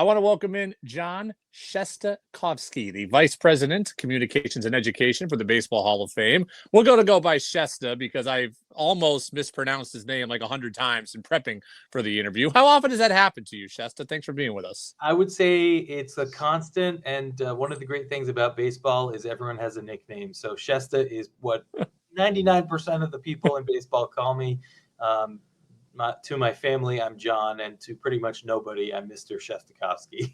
I want to welcome in Jon Shestakofsky, the Vice President, Communications and Education for the Baseball Hall of Fame. We're going to go by Shesta because I've almost mispronounced his name like 100 times in prepping for the interview. How often does that happen to you, Shesta? Thanks for being with us. I would say it's a constant, and one of the great things about baseball is everyone has a nickname. So Shesta is what 99% of the people in baseball call me. To my family, I'm John, and to pretty much nobody, I'm Mr. Shestakovsky.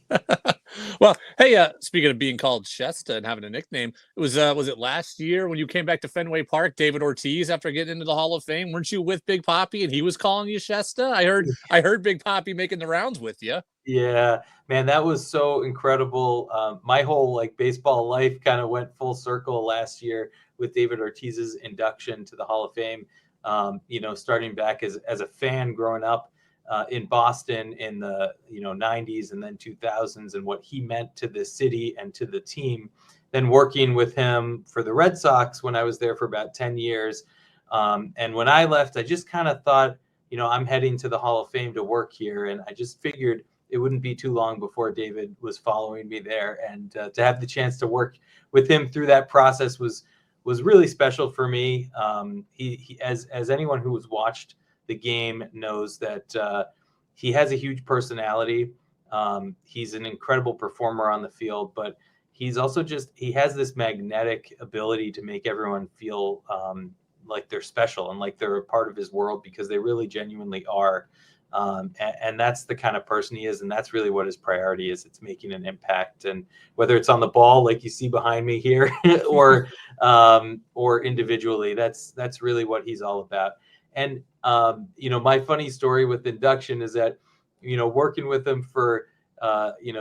Well, hey, speaking of being called Shesta and having a nickname, was it last year when you came back to Fenway Park, David Ortiz, after getting into the Hall of Fame? Weren't you with Big Papi and he was calling you Shesta? I heard Big Papi making the rounds with you. Yeah, man, that was so incredible. My whole baseball life kind of went full circle last year with David Ortiz's induction to the Hall of Fame. Starting back as a fan growing up in Boston in the 90s and then 2000s, and what he meant to the city and to the team. Then working with him for the Red Sox when I was there for about 10 years. And when I left, I just kind of thought, I'm heading to the Hall of Fame to work here. And I just figured it wouldn't be too long before David was following me there. And to have the chance to work with him through that process was really special for me. He as anyone who has watched the game knows that he has a huge personality. He's an incredible performer on the field, but he's also he has this magnetic ability to make everyone feel like they're special and like they're a part of his world, because they really genuinely are. And that's the kind of person he is, and that's really what his priority is. It's making an impact, and whether it's on the ball, like you see behind me here, or individually, that's really what he's all about. And my funny story with induction is that working with him for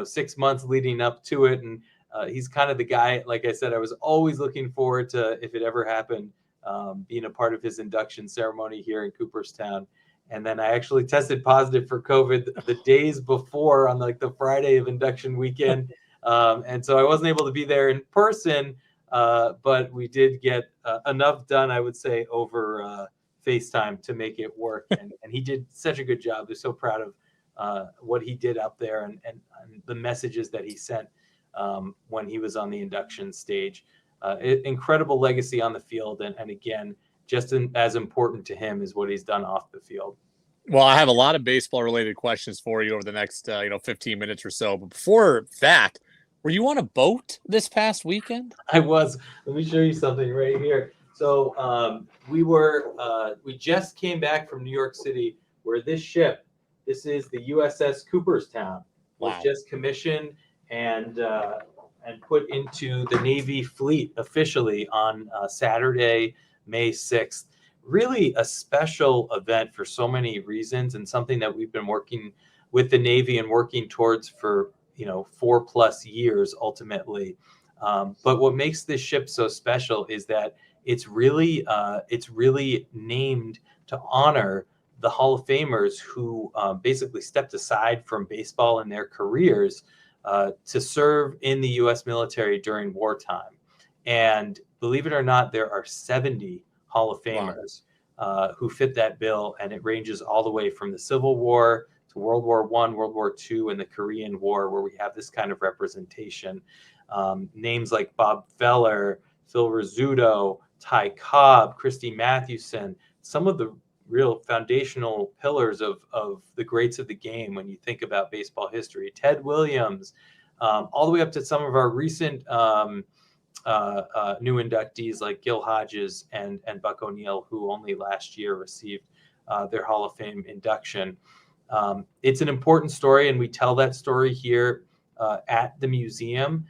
6 months leading up to it, and he's kind of the guy. Like I said, I was always looking forward to, if it ever happened, being a part of his induction ceremony here in Cooperstown. And then I actually tested positive for COVID the days before, on the Friday of induction weekend. And so I wasn't able to be there in person, but we did get enough done, I would say, over FaceTime to make it work. And he did such a good job. They're so proud of what he did up there, and the messages that he sent when he was on the induction stage. Incredible legacy on the field. And again, just as important to him is what he's done off the field. Well, I have a lot of baseball-related questions for you over the next 15 minutes or so. But before that, were you on a boat this past weekend? I was. Let me show you something right here. So we just came back from New York City, where this is the USS Cooperstown, was just commissioned and put into the Navy fleet officially on Saturday, May 6th. Really a special event for so many reasons, and something that we've been working with the Navy and working towards for 4+ years ultimately. But what makes this ship so special is that it's really named to honor the Hall of Famers who basically stepped aside from baseball in their careers to serve in the U.S. military during wartime. And believe it or not, there are 70 Hall of Famers who fit that bill, and it ranges all the way from the Civil War to World War I, World War II, and the Korean War, where we have this kind of representation. Names like Bob Feller, Phil Rizzuto, Ty Cobb, Christy Mathewson, some of the real foundational pillars of the greats of the game when you think about baseball history. Ted Williams, all the way up to some of our recent new inductees like Gil Hodges and Buck O'Neil, who only last year received their Hall of Fame induction. It's an important story, and we tell that story here at the museum.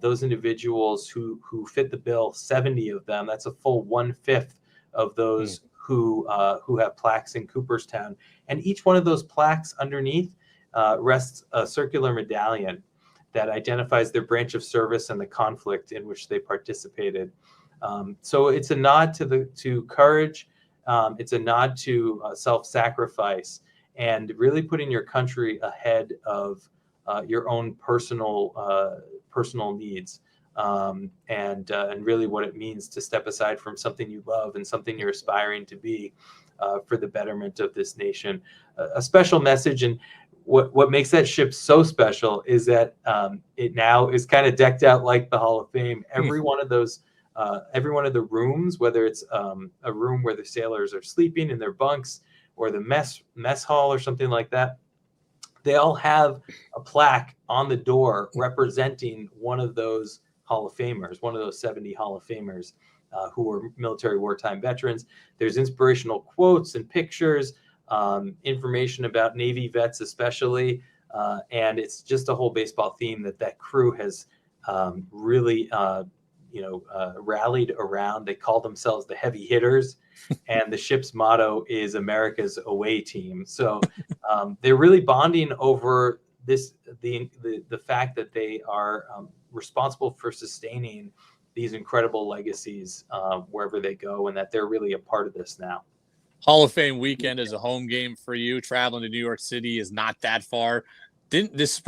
Those individuals who fit the bill, 70 of them, that's a full 1/5 of those who have plaques in Cooperstown. And each one of those plaques underneath rests a circular medallion that identifies their branch of service and the conflict in which they participated. So it's a nod to courage. It's a nod to self-sacrifice, and really putting your country ahead of your own personal needs, and really what it means to step aside from something you love and something you're aspiring to be for the betterment of this nation. A special message. And what makes that ship so special is that it now is kind of decked out like the Hall of Fame. Every one of those, every one of the rooms, whether it's a room where the sailors are sleeping in their bunks or the mess hall or something like that, they all have a plaque on the door representing one of those Hall of Famers, one of those 70 Hall of Famers who were military wartime veterans. There's inspirational quotes and pictures, information about Navy vets especially, and it's just a whole baseball theme that crew has really rallied around. They call themselves the heavy hitters, and the ship's motto is America's away team. So they're really bonding over this, the fact that they are responsible for sustaining these incredible legacies wherever they go, and that they're really a part of this now. Hall of Fame weekend is a home game for you. Traveling to New York City is not that far. Didn't this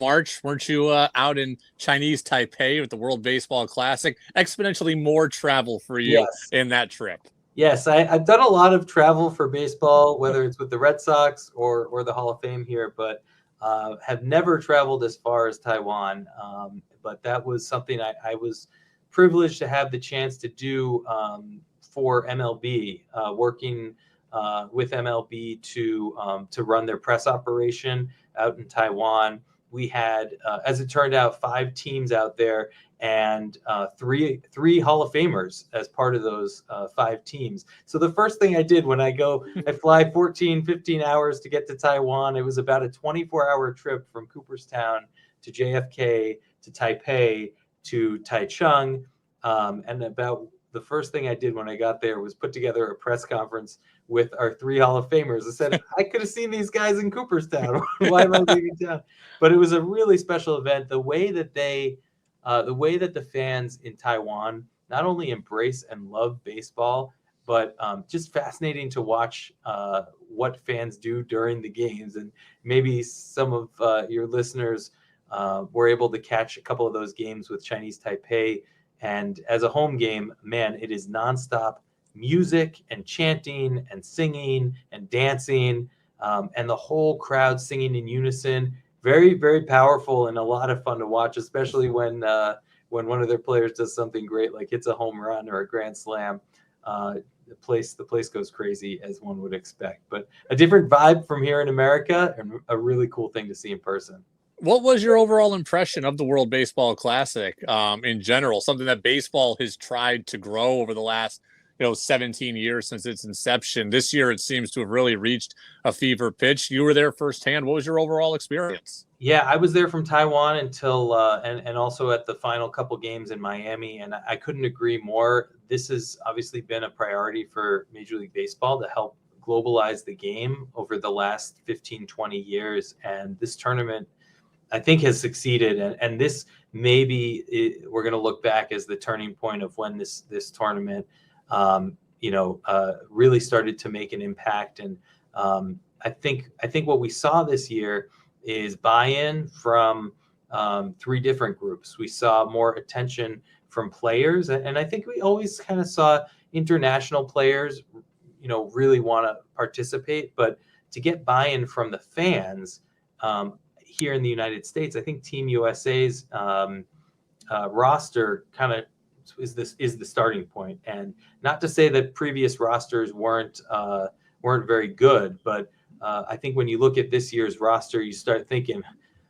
March, weren't you out in Chinese Taipei with the World Baseball Classic? Exponentially more travel for you in that trip. Yes, I've done a lot of travel for baseball, whether it's with the Red Sox or the Hall of Fame here, but have never traveled as far as Taiwan. But that was something I was privileged to have the chance to do for MLB, working with MLB to run their press operation out in Taiwan. We had, as it turned out, 5 teams out there, and three Hall of Famers as part of those 5 teams. So the first thing I did when I fly 14, 15 hours to get to Taiwan. It was about a 24-hour trip from Cooperstown to JFK to Taipei to Taichung. And about the first thing I did when I got there was put together a press conference with our 3 Hall of Famers. I said, I could have seen these guys in Cooperstown. Why am I leaving town? But it was a really special event. The way that the fans in Taiwan not only embrace and love baseball, but just fascinating to watch what fans do during the games. And maybe some of your listeners were able to catch a couple of those games with Chinese Taipei. And as a home game, man, it is nonstop music and chanting and singing and dancing, and the whole crowd singing in unison. Very, very powerful and a lot of fun to watch, especially when one of their players does something great, like hits a home run or a grand slam. The place goes crazy, as one would expect. But a different vibe from here in America, and a really cool thing to see in person. What was your overall impression of the World Baseball Classic in general? Something that baseball has tried to grow over the last 17 years since its inception. This year, it seems to have really reached a fever pitch. You were there firsthand. What was your overall experience? Yeah, I was there from Taiwan until and also at the final couple games in Miami, and I couldn't agree more. This has obviously been a priority for Major League Baseball to help globalize the game over the last 15, 20 years, and this tournament, I think, has succeeded. And this maybe we're going to look back as the turning point of when this tournament really started to make an impact. And I think what we saw this year is buy-in from 3 different groups. We saw more attention from players, and I think we always kind of saw international players, really want to participate. But to get buy-in from the fans here in the United States, I think Team USA's roster kind of is the starting point. And not to say that previous rosters weren't very good, but I think when you look at this year's roster, you start thinking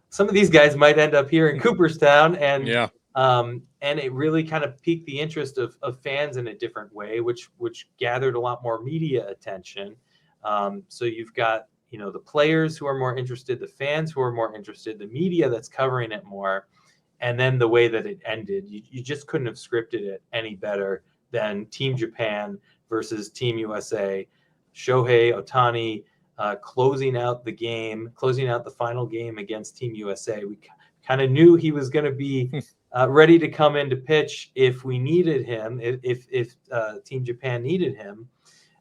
some of these guys might end up here in Cooperstown, and it really kind of piqued the interest of fans in a different way, which gathered a lot more media attention. So you've got the players who are more interested, the fans who are more interested, the media that's covering it more. And then the way that it ended, you just couldn't have scripted it any better than Team Japan versus Team USA. Shohei Ohtani closing out the final game against Team USA. We kind of knew he was going to be ready to come in to pitch if we needed him, if Team Japan needed him,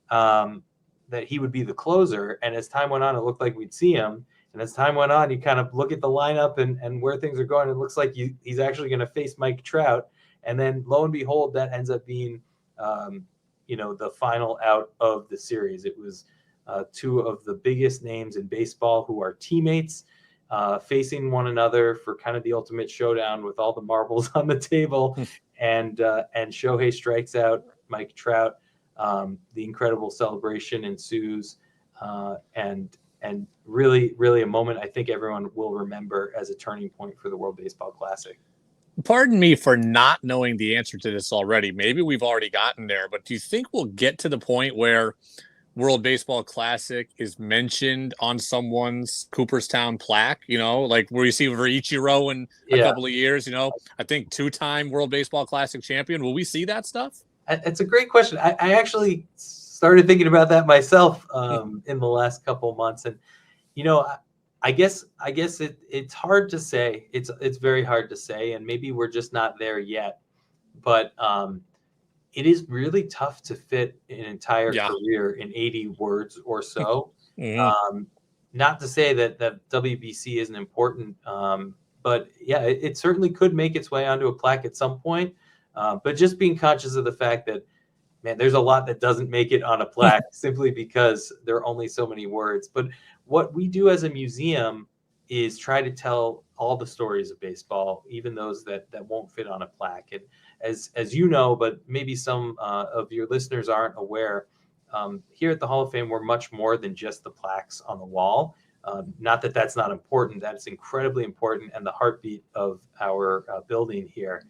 that he would be the closer. And as time went on, it looked like we'd see him. And as time went on, you kind of look at the lineup and where things are going. It looks like he's actually going to face Mike Trout. And then lo and behold, that ends up being, the final out of the series. It was two of the biggest names in baseball who are teammates, facing one another for kind of the ultimate showdown with all the marbles on the table. And Shohei strikes out Mike Trout. The incredible celebration ensues, and really, really a moment I think everyone will remember as a turning point for the World Baseball Classic. Pardon me for not knowing the answer to this already. Maybe we've already gotten there, but do you think we'll get to the point where World Baseball Classic is mentioned on someone's Cooperstown plaque, like where you see for Ichiro in a couple of years, I think 2-time World Baseball Classic champion. Will we see that stuff? It's a great question. I actually started thinking about that myself in the last couple of months. And, I guess it's hard to say. It's very hard to say. And maybe we're just not there yet. But it is really tough to fit an entire career in 80 words or so. Not to say that WBC isn't important, but yeah, it certainly could make its way onto a plaque at some point. But just being conscious of the fact that, man, there's a lot that doesn't make it on a plaque simply because there are only so many words. But what we do as a museum is try to tell all the stories of baseball, even those that won't fit on a plaque. And as you know, but maybe some of your listeners aren't aware, here at the Hall of Fame, we're much more than just the plaques on the wall. Not that that's not important. That is incredibly important and the heartbeat of our building here.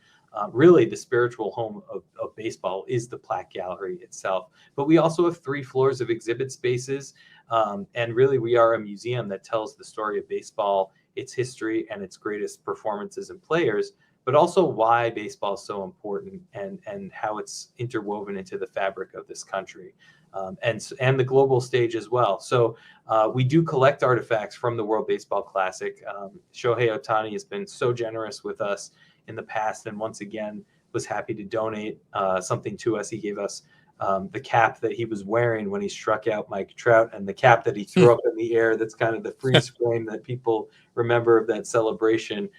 Really, the spiritual home of baseball is the plaque gallery itself. But we also have 3 floors of exhibit spaces. And really, we are a museum that tells the story of baseball, its history, and its greatest performances and players, but also why baseball is so important and how it's interwoven into the fabric of this country, and the global stage as well. So we do collect artifacts from the World Baseball Classic. Shohei Ohtani has been so generous with us in the past, and once again was happy to donate something to us. He gave us the cap that he was wearing when he struck out Mike Trout, and the cap that he threw up in the air. That's kind of the freeze frame that people remember of that celebration.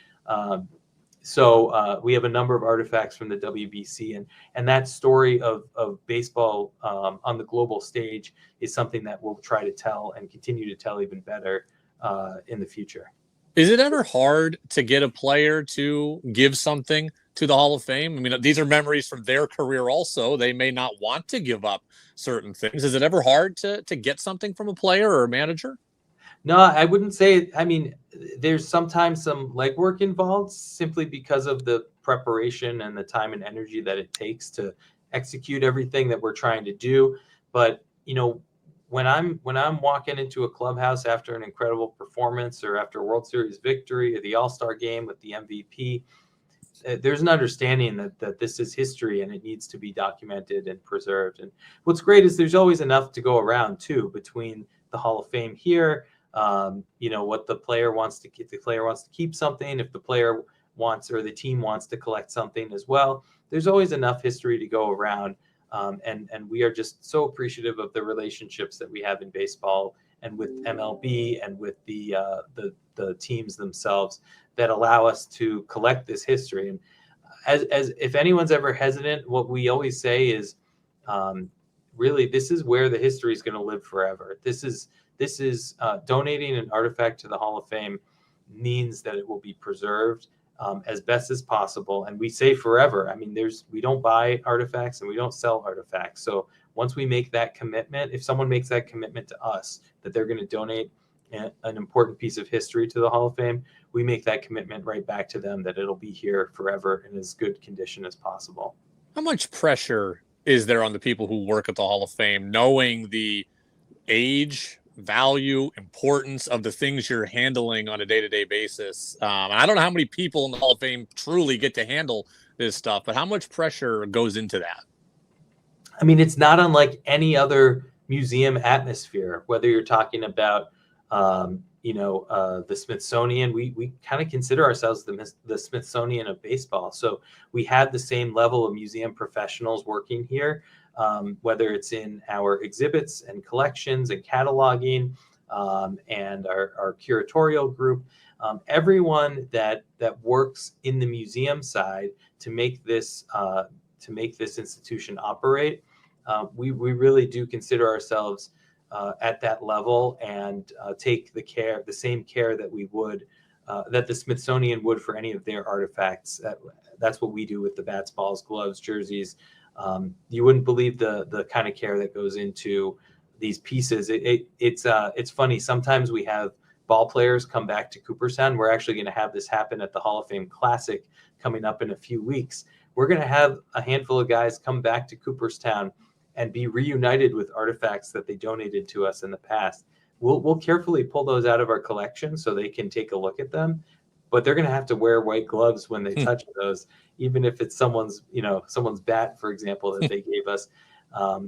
So we have a number of artifacts from the WBC, and that story of baseball on the global stage is something that we'll try to tell and continue to tell even better in the future. Is it ever hard to get a player to give something to the Hall of Fame? I mean, these are memories from their career also. They may not want to give up certain things. Is it ever hard to get something from a player or a manager? No, I wouldn't say. I mean, there's sometimes some legwork involved simply because of the preparation and the time and energy that it takes to execute everything that we're trying to do. But, when I'm walking into a clubhouse after an incredible performance or after a World Series victory or the All-Star game with the MVP, there's an understanding that this is history and it needs to be documented and preserved. And what's great is there's always enough to go around too between the Hall of Fame here. What the player wants to keep. The player wants to keep something. If the player wants or the team wants to collect something as well, there's always enough history to go around. And we are just so appreciative of the relationships that we have in baseball and with MLB and with the teams themselves that allow us to collect this history. And as if anyone's ever hesitant, what we always say is, really, this is where the history is going to live forever. This is donating an artifact to the Hall of Fame means that it will be preserved as best as possible. And we say forever. I mean, we don't buy artifacts and we don't sell artifacts. So once we make that commitment, if someone makes that commitment to us that they're going to donate an important piece of history to the Hall of Fame, we make that commitment right back to them that it'll be here forever in as good condition as possible. How much pressure is there on the people who work at the Hall of Fame, knowing the age, value, importance of the things you're handling on a day-to-day basis? I don't know how many people in the Hall of Fame truly get to handle this stuff, but how much pressure goes into that? I mean, it's not unlike any other museum atmosphere, whether you're talking about, the Smithsonian. We kind of consider ourselves the Smithsonian of baseball. So we have the same level of museum professionals working here, whether it's in our exhibits and collections and cataloging, and our curatorial group. Everyone that works in the museum side to make this institution operate, we really do consider ourselves at that level and take the same care that we would that the Smithsonian would for any of their artifacts. That's what we do with the bats, balls, gloves, jerseys. You wouldn't believe the kind of care that goes into these pieces. It's funny. Sometimes we have ball players come back to Cooperstown. We're actually going to have this happen at the Hall of Fame Classic coming up in a few weeks. We're going to have a handful of guys come back to Cooperstown and be reunited with artifacts that they donated to us in the past. We'll carefully pull those out of our collection so they can take a look at them, but they're going to have to wear white gloves when they touch those, even if it's someone's bat, for example, that they gave us.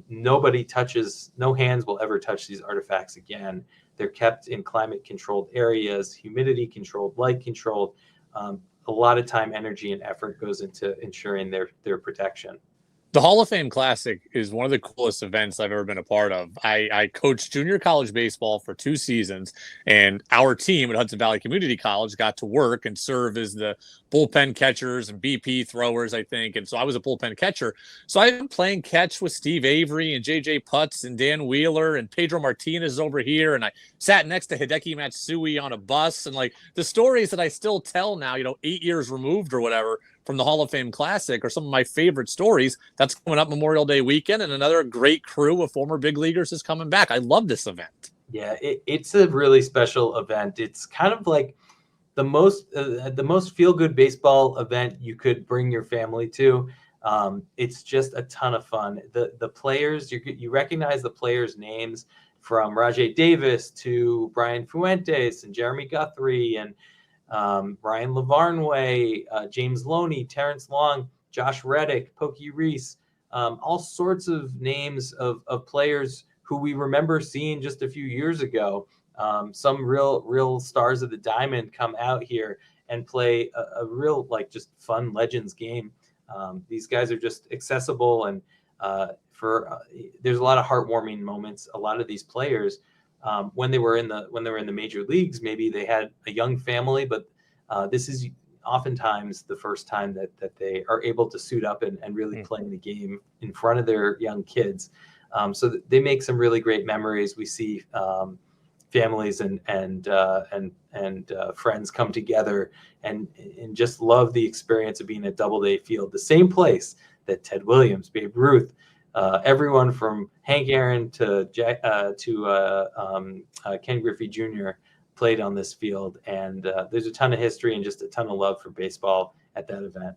No hands will ever touch these artifacts again. They're kept in climate controlled areas, humidity controlled, light controlled. A lot of time, energy, and effort goes into ensuring their protection. The Hall of Fame Classic is one of the coolest events I've ever been a part of. I coached junior college baseball for 2 seasons, and our team at Hudson Valley Community College got to work and serve as the bullpen catchers and BP throwers, I think. And so I was a bullpen catcher. So I've been playing catch with Steve Avery and JJ Putz and Dan Wheeler and Pedro Martinez over here. And I sat next to Hideki Matsui on a bus. And like the stories that I still tell now, 8 years removed or whatever, from the Hall of Fame Classic are some of my favorite stories. That's coming up Memorial Day weekend, and another great crew of former big leaguers is coming back. I love this event. Yeah, it's a really special event. It's kind of like the most feel-good baseball event you could bring your family to. It's just a ton of fun. The players, you recognize the players' names, from Rajay Davis to Brian Fuentes and Jeremy Guthrie and Ryan Lavarnway, James Loney, Terrence Long, Josh Reddick, Pokey Reese, all sorts of names of players who we remember seeing just a few years ago. Some real stars of the diamond come out here and play a real, just fun Legends game. These guys are just accessible, and there's a lot of heartwarming moments. A lot of these players, when they were in the major leagues, maybe they had a young family, but this is oftentimes the first time that they are able to suit up and really play the game in front of their young kids. So they make some really great memories. We see families and friends come together and just love the experience of being at Doubleday Field, the same place that Ted Williams, Babe Ruth, everyone from Hank Aaron to Ken Griffey Jr. played on this field, and there's a ton of history and just a ton of love for baseball at that event.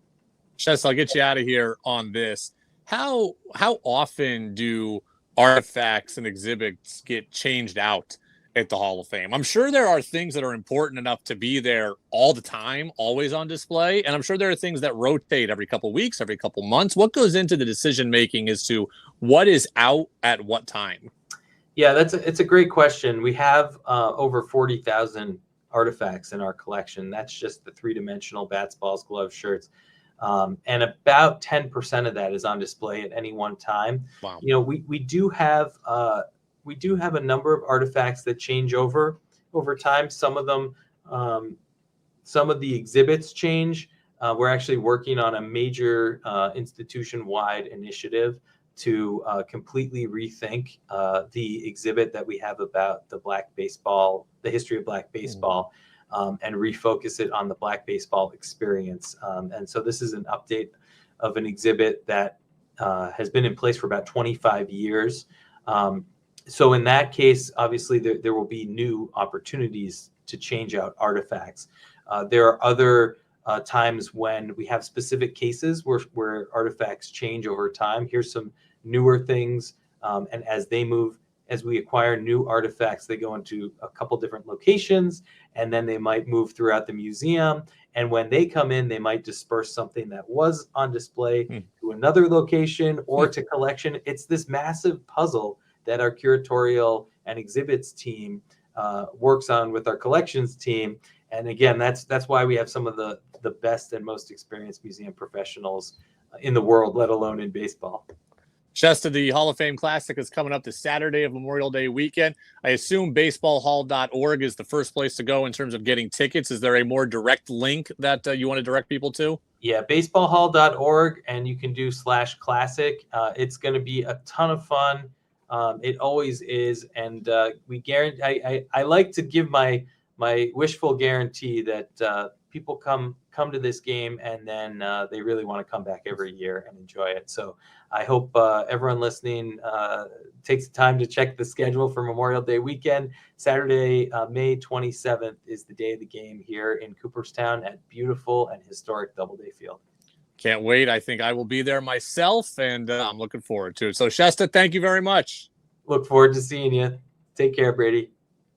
Chess, I'll get you out of here on this. How often do artifacts and exhibits get changed out at the Hall of Fame? I'm sure there are things that are important enough to be there all the time, always on display. And I'm sure there are things that rotate every couple of weeks, every couple of months. What goes into the decision making as to what is out at what time? Yeah, it's a great question. We have over 40,000 artifacts in our collection. That's just the 3-dimensional bats, balls, gloves, shirts. And about 10% of that is on display at any one time. Wow. We do have a number of artifacts that change over time. Some of them, some of the exhibits change. We're actually working on a major institution-wide initiative to completely rethink the exhibit that we have about the history of Black baseball, and refocus it on the Black baseball experience. And so this is an update of an exhibit that has been in place for about 25 years. So in that case, obviously there will be new opportunities to change out artifacts. There are other times when we have specific cases where artifacts change over time. Here's some newer things, and as we acquire new artifacts, they go into a couple different locations, and then they might move throughout the museum. And when they come in, they might disperse something that was on display to another location or to collection. It's this massive puzzle that our curatorial and exhibits team works on with our collections team. And again, that's why we have some of the best and most experienced museum professionals in the world, let alone in baseball. Shesta, the Hall of Fame Classic is coming up this Saturday of Memorial Day weekend. I assume baseballhall.org is the first place to go in terms of getting tickets. Is there a more direct link that you want to direct people to? Yeah, baseballhall.org, and you can do /classic. It's going to be a ton of fun. It always is, and we guarantee. I like to give my wishful guarantee that people come to this game and then they really want to come back every year and enjoy it. So I hope everyone listening takes the time to check the schedule for Memorial Day weekend. Saturday, May 27th is the day of the game here in Cooperstown at beautiful and historic Doubleday Field. Can't wait. I think I will be there myself, and I'm looking forward to it. So, Shesta, thank you very much. Look forward to seeing you. Take care, Brady.